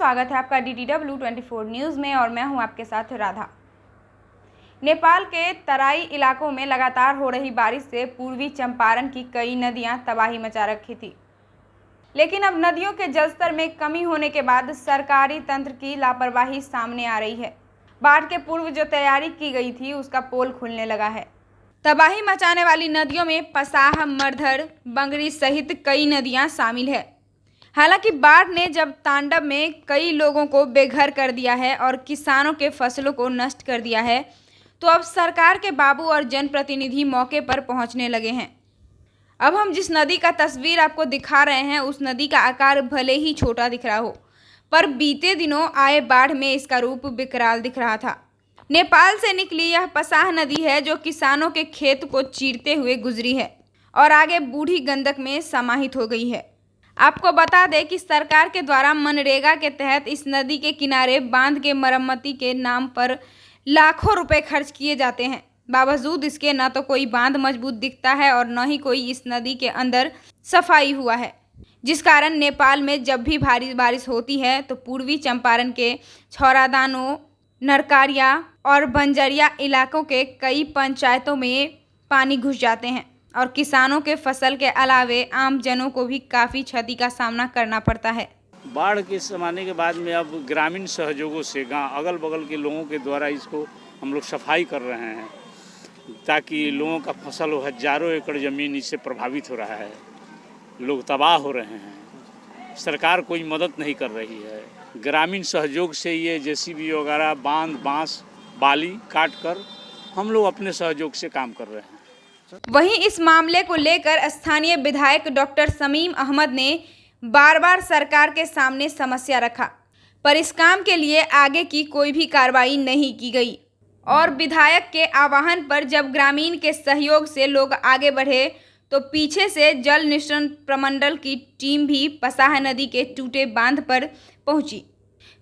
स्वागत है आपका DTW24 न्यूज़ में और मैं हूं आपके साथ राधा। नेपाल के तराई इलाकों में लगातार हो रही बारिश से पूर्वी चंपारण की कई नदियां तबाही मचा रखी थी, लेकिन अब नदियों के जलस्तर में कमी होने के बाद सरकारी तंत्र की लापरवाही सामने आ रही है। बाढ़ के पूर्व जो तैयारी की गई थी उसका पोल खुलने लगा है। तबाही मचाने वाली नदियों में पसाह, मरधर, बंगरी सहित कई नदियां शामिल है। हालांकि बाढ़ ने जब तांडव में कई लोगों को बेघर कर दिया है और किसानों के फसलों को नष्ट कर दिया है, तो अब सरकार के बाबू और जनप्रतिनिधि मौके पर पहुंचने लगे हैं। अब हम जिस नदी का तस्वीर आपको दिखा रहे हैं, उस नदी का आकार भले ही छोटा दिख रहा हो, पर बीते दिनों आए बाढ़ में इसका रूप विकराल दिख रहा था। नेपाल से निकली यह पसाह नदी है जो किसानों के खेत को चीरते हुए गुजरी है और आगे बूढ़ी गंडक में समाहित हो गई है। आपको बता दें कि सरकार के द्वारा मनरेगा के तहत इस नदी के किनारे बांध के मरम्मती के नाम पर लाखों रुपए खर्च किए जाते हैं। बावजूद इसके न तो कोई बांध मजबूत दिखता है और न ही कोई इस नदी के अंदर सफाई हुआ है, जिस कारण नेपाल में जब भी भारी बारिश होती है तो पूर्वी चंपारण के छौरादानो, नरकारिया और बंजरिया इलाकों के कई पंचायतों में पानी घुस जाते हैं और किसानों के फसल के अलावे आम जनों को भी काफ़ी क्षति का सामना करना पड़ता है। बाढ़ के ज़माने के बाद में अब ग्रामीण सहयोगों से गांव अगल बगल के लोगों के द्वारा इसको हम लोग सफाई कर रहे हैं, ताकि लोगों का फसल हजारों एकड़ ज़मीन इससे प्रभावित हो रहा है, लोग तबाह हो रहे हैं। सरकार कोई मदद नहीं कर रही है। ग्रामीण सहयोग से ये JCB वगैरह बांध, बांस, बाली काट कर हम लोग अपने सहयोग से काम कर रहे हैं। वहीं इस मामले को लेकर स्थानीय विधायक डॉक्टर शमीम अहमद ने बार बार सरकार के सामने समस्या रखा, पर इस काम के लिए आगे की कोई भी कार्रवाई नहीं की गई और विधायक के आह्वान पर जब ग्रामीण के सहयोग से लोग आगे बढ़े तो पीछे से जल निस्सरण प्रमंडल की टीम भी पसाह नदी के टूटे बांध पर पहुंची।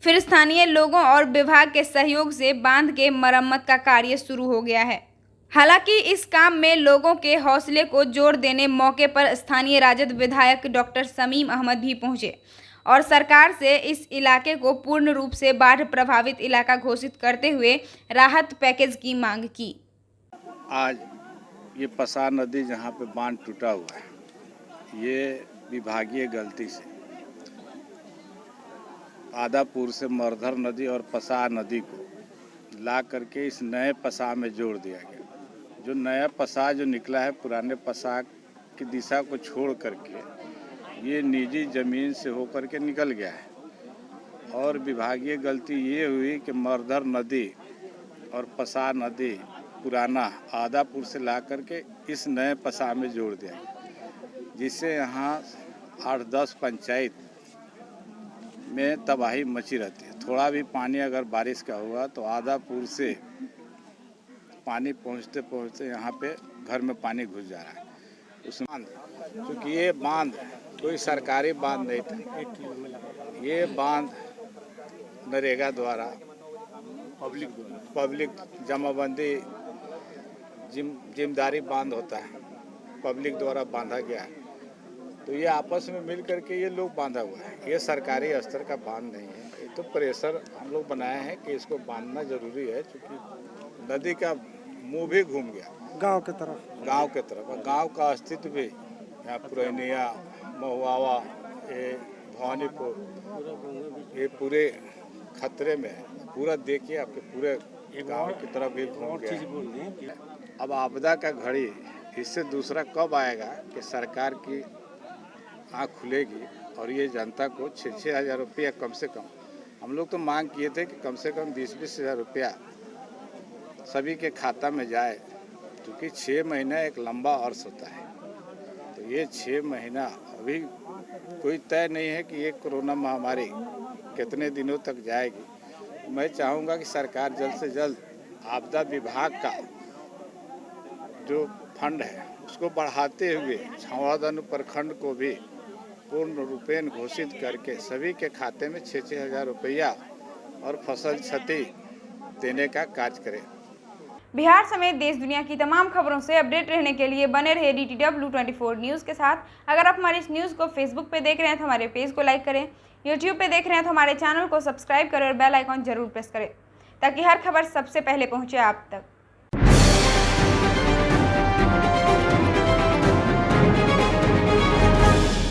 फिर स्थानीय लोगों और विभाग के सहयोग से बांध के मरम्मत का कार्य शुरू हो गया है। हालांकि इस काम में लोगों के हौसले को जोर देने मौके पर स्थानीय राजद विधायक डॉक्टर शमीम अहमद भी पहुंचे और सरकार से इस इलाके को पूर्ण रूप से बाढ़ प्रभावित इलाका घोषित करते हुए राहत पैकेज की मांग की। आज ये पसाह नदी जहाँ पे बांध टूटा हुआ है, ये विभागीय गलती से आदापुर से मरधर नदी और पसाह नदी को ला करके इस नए पसाह में जोड़ दिया गया। जो नया पसाह जो निकला है, पुराने पसाह की दिशा को छोड़ करके ये निजी ज़मीन से होकर के निकल गया है और विभागीय गलती ये हुई कि मरधर नदी और पसाह नदी पुराना आदापुर से ला करके इस नए पसाह में जोड़ दिया गया, जिससे यहाँ 8-10 पंचायत में तबाही मची रहती है। थोड़ा भी पानी अगर बारिश का हुआ तो आदापुर से पानी पहुँचते पहुँचते यहाँ पे घर में पानी घुस जा रहा है। उस बांध, क्योंकि ये बांध कोई सरकारी बांध नहीं था, ये बांध नरेगा द्वारा पब्लिक जमाबंदी जिम्मेदारी बांध होता है, पब्लिक द्वारा बांधा गया है। तो ये आपस में मिल करके ये लोग बांधा हुआ है, ये सरकारी स्तर का बांध नहीं है। ये तो प्रेशर हम लोग बनाए हैं कि इसको बांधना जरूरी है, क्योंकि नदी का मुंह भी घूम गया गांव के तरफ। गांव का अस्तित्व भी यहाँ पुरैनिया, महुआवा, ये भवानीपुर, ये पूरे खतरे में है। पूरा देखिए, आपके पूरे गांव की तरफ भी घूम गया। अब आपदा का घड़ी इससे दूसरा कब आएगा कि सरकार की आँख खुलेगी और ये जनता को 6-6 हज़ार रुपया कम से कम, हम लोग तो मांग किए थे कि कम से कम 20-20 हज़ार रुपया सभी के खाता में जाए, क्योंकि 6 महीना एक लंबा अर्स होता है। तो ये 6 महीना अभी कोई तय नहीं है कि ये कोरोना महामारी कितने दिनों तक जाएगी। मैं चाहूँगा कि सरकार जल्द से जल्द आपदा विभाग का जो फंड है उसको बढ़ाते हुए छौड़ादानो प्रखंड को भी पूर्ण रूपेण घोषित करके सभी के खाते में 6-6 हज़ार रुपया और फसल क्षति देने का कार्य करें। बिहार समेत देश दुनिया की तमाम खबरों से अपडेट रहने के लिए बने रहे DTW 24 न्यूज़ के साथ। अगर आप हमारी इस न्यूज़ को फेसबुक पे देख रहे हैं तो हमारे पेज को लाइक करें, यूट्यूब पे देख रहे हैं तो हमारे चैनल को सब्सक्राइब करें और बेल आइकॉन जरूर प्रेस करें ताकि हर खबर सबसे पहले पहुंचे आप तक।